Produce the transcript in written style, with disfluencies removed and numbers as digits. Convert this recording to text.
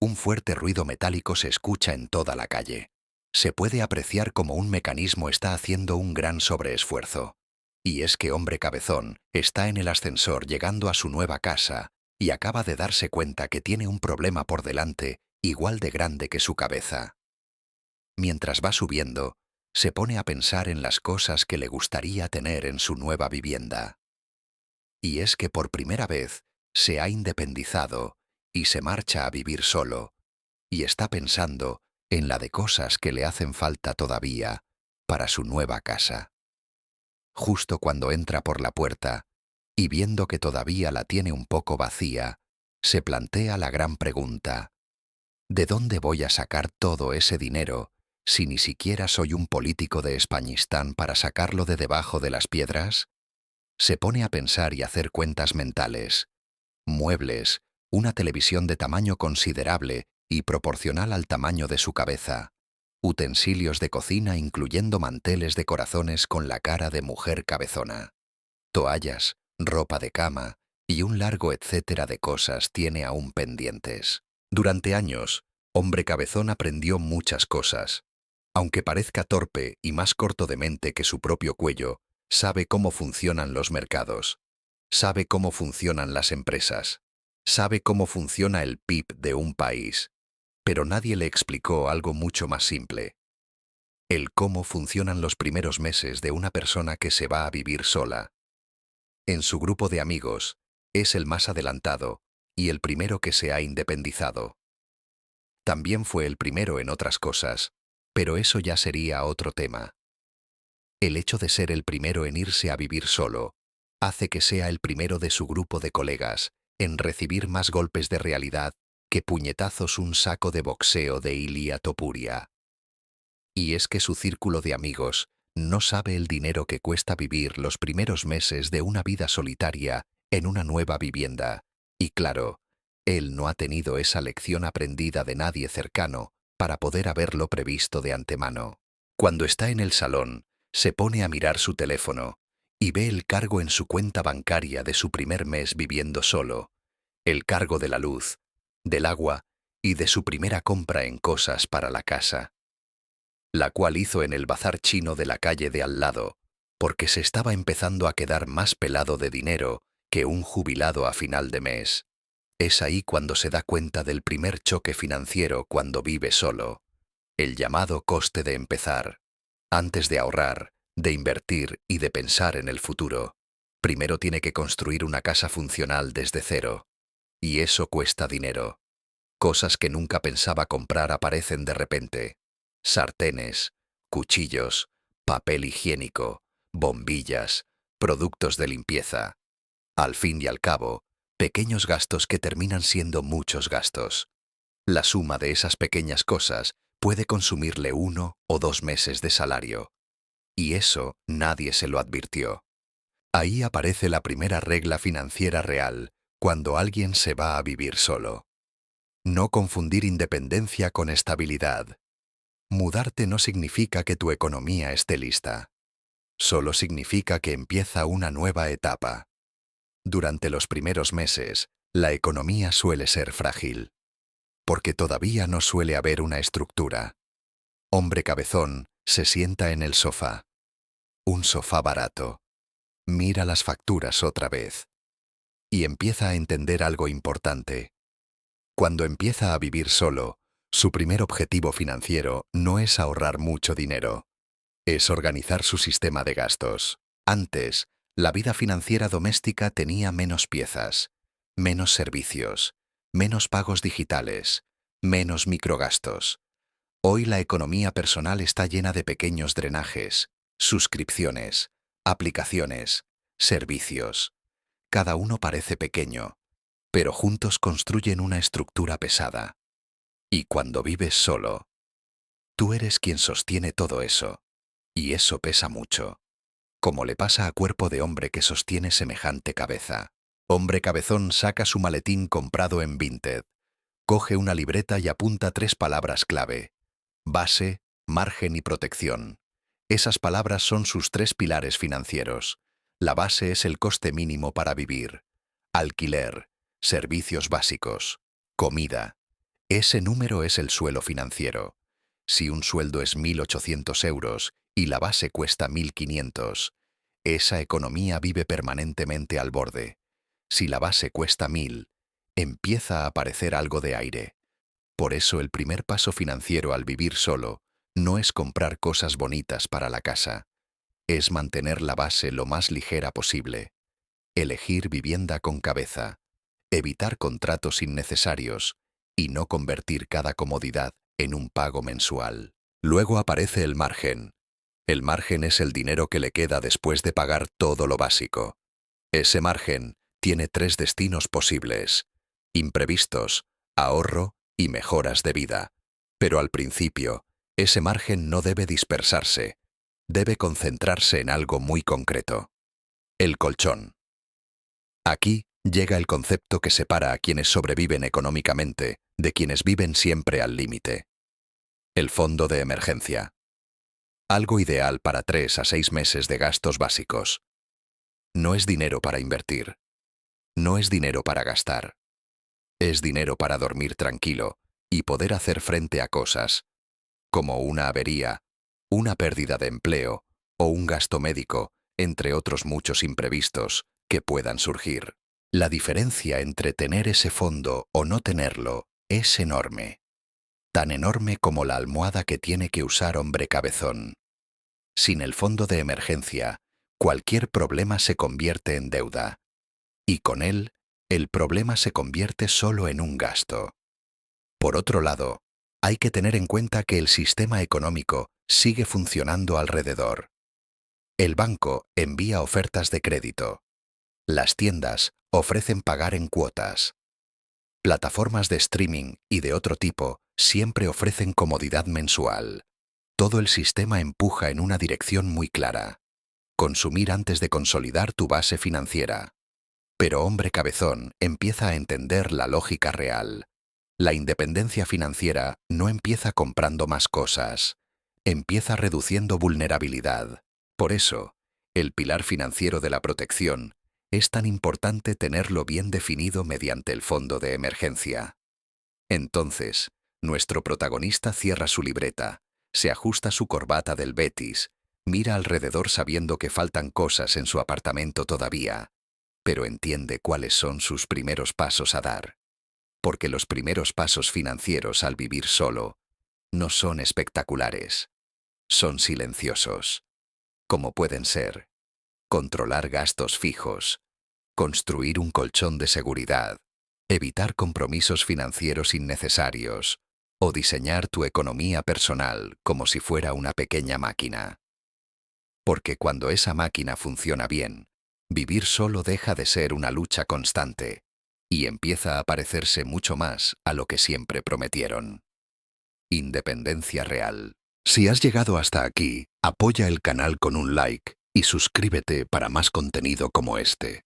Un fuerte ruido metálico se escucha en toda la calle. Se puede apreciar como un mecanismo está haciendo un gran sobreesfuerzo. Y es que hombre cabezón está en el ascensor llegando a su nueva casa y acaba de darse cuenta que tiene un problema por delante igual de grande que su cabeza. Mientras va subiendo, se pone a pensar en las cosas que le gustaría tener en su nueva vivienda. Y es que por primera vez se ha independizado y se marcha a vivir solo, y está pensando en la de cosas que le hacen falta todavía para su nueva casa. Justo cuando entra por la puerta, y viendo que todavía la tiene un poco vacía, se plantea la gran pregunta: ¿de dónde voy a sacar todo ese dinero si ni siquiera soy un político de Españistán para sacarlo de debajo de las piedras? Se pone a pensar y hacer cuentas mentales. Muebles, una televisión de tamaño considerable y proporcional al tamaño de su cabeza. Utensilios de cocina incluyendo manteles de corazones con la cara de mujer cabezona. Toallas, ropa de cama y un largo etcétera de cosas tiene aún pendientes. Durante años, hombre cabezón aprendió muchas cosas. Aunque parezca torpe y más corto de mente que su propio cuello, sabe cómo funcionan los mercados. Sabe cómo funcionan las empresas. Sabe cómo funciona el PIB de un país. Pero nadie le explicó algo mucho más simple. El cómo funcionan los primeros meses de una persona que se va a vivir sola. En su grupo de amigos, es el más adelantado y el primero que se ha independizado. También fue el primero en otras cosas, pero eso ya sería otro tema. El hecho de ser el primero en irse a vivir solo hace que sea el primero de su grupo de colegas en recibir más golpes de realidad que puñetazos un saco de boxeo de Ilia Topuria. Y es que su círculo de amigos no sabe el dinero que cuesta vivir los primeros meses de una vida solitaria en una nueva vivienda. Y claro, él no ha tenido esa lección aprendida de nadie cercano para poder haberlo previsto de antemano. Cuando está en el salón, se pone a mirar su teléfono y ve el cargo en su cuenta bancaria de su primer mes viviendo solo, el cargo de la luz, del agua y de su primera compra en cosas para la casa, la cual hizo en el bazar chino de la calle de al lado, porque se estaba empezando a quedar más pelado de dinero que un jubilado a final de mes. Es ahí cuando se da cuenta del primer choque financiero cuando vive solo, el llamado coste de empezar. Antes de ahorrar, de invertir y de pensar en el futuro, primero tiene que construir una casa funcional desde cero. Y eso cuesta dinero. Cosas que nunca pensaba comprar aparecen de repente. Sartenes, cuchillos, papel higiénico, bombillas, productos de limpieza. Al fin y al cabo, pequeños gastos que terminan siendo muchos gastos. La suma de esas pequeñas cosas puede consumirle 1 o 2 meses de salario. Y eso nadie se lo advirtió. Ahí aparece la primera regla financiera real cuando alguien se va a vivir solo. No confundir independencia con estabilidad. Mudarte no significa que tu economía esté lista. Solo significa que empieza una nueva etapa. Durante los primeros meses, la economía suele ser frágil, porque todavía no suele haber una estructura. Hombre cabezón se sienta en el sofá. Un sofá barato. Mira las facturas otra vez. Y empieza a entender algo importante. Cuando empieza a vivir solo, su primer objetivo financiero no es ahorrar mucho dinero. Es organizar su sistema de gastos. Antes, la vida financiera doméstica tenía menos piezas, menos servicios, menos pagos digitales, menos microgastos. Hoy la economía personal está llena de pequeños drenajes, suscripciones, aplicaciones, servicios. Cada uno parece pequeño, pero juntos construyen una estructura pesada. Y cuando vives solo, tú eres quien sostiene todo eso. Y eso pesa mucho. Como le pasa a cuerpo de hombre que sostiene semejante cabeza. Hombre cabezón saca su maletín comprado en Vinted. Coge una libreta y apunta 3 palabras clave: base, margen y protección. Esas palabras son sus 3 pilares financieros. La base es el coste mínimo para vivir. Alquiler, servicios básicos, comida. Ese número es el suelo financiero. Si un sueldo es 1.800 euros y la base cuesta 1.500, esa economía vive permanentemente al borde. Si la base cuesta 1.000, empieza a aparecer algo de aire. Por eso el primer paso financiero al vivir solo no es comprar cosas bonitas para la casa, es mantener la base lo más ligera posible. Elegir vivienda con cabeza, evitar contratos innecesarios y no convertir cada comodidad en un pago mensual. Luego aparece el margen. El margen es el dinero que le queda después de pagar todo lo básico. Ese margen tiene 3 destinos posibles: imprevistos, ahorro y mejoras de vida. Pero al principio, ese margen no debe dispersarse, debe concentrarse en algo muy concreto: el colchón. Aquí llega el concepto que separa a quienes sobreviven económicamente de quienes viven siempre al límite. El fondo de emergencia. Algo ideal para 3 a 6 meses de gastos básicos. No es dinero para invertir. No es dinero para gastar. Es dinero para dormir tranquilo y poder hacer frente a cosas como una avería, una pérdida de empleo o un gasto médico, entre otros muchos imprevistos que puedan surgir. La diferencia entre tener ese fondo o no tenerlo es enorme. Tan enorme como la almohada que tiene que usar hombre cabezón. Sin el fondo de emergencia, cualquier problema se convierte en deuda. Y con él, el problema se convierte solo en un gasto. Por otro lado, hay que tener en cuenta que el sistema económico sigue funcionando alrededor. El banco envía ofertas de crédito. Las tiendas ofrecen pagar en cuotas. Plataformas de streaming y de otro tipo siempre ofrecen comodidad mensual. Todo el sistema empuja en una dirección muy clara: consumir antes de consolidar tu base financiera. Pero hombre cabezón empieza a entender la lógica real. La independencia financiera no empieza comprando más cosas, empieza reduciendo vulnerabilidad. Por eso, el pilar financiero de la protección es tan importante tenerlo bien definido mediante el fondo de emergencia. Entonces, nuestro protagonista cierra su libreta, se ajusta su corbata del Betis, mira alrededor sabiendo que faltan cosas en su apartamento todavía, pero entiende cuáles son sus primeros pasos a dar. Porque los primeros pasos financieros al vivir solo no son espectaculares, son silenciosos. Como pueden ser: controlar gastos fijos, construir un colchón de seguridad, evitar compromisos financieros innecesarios o diseñar tu economía personal como si fuera una pequeña máquina. Porque cuando esa máquina funciona bien, vivir solo deja de ser una lucha constante y empieza a parecerse mucho más a lo que siempre prometieron: independencia real. Si has llegado hasta aquí, apoya el canal con un like y suscríbete para más contenido como este.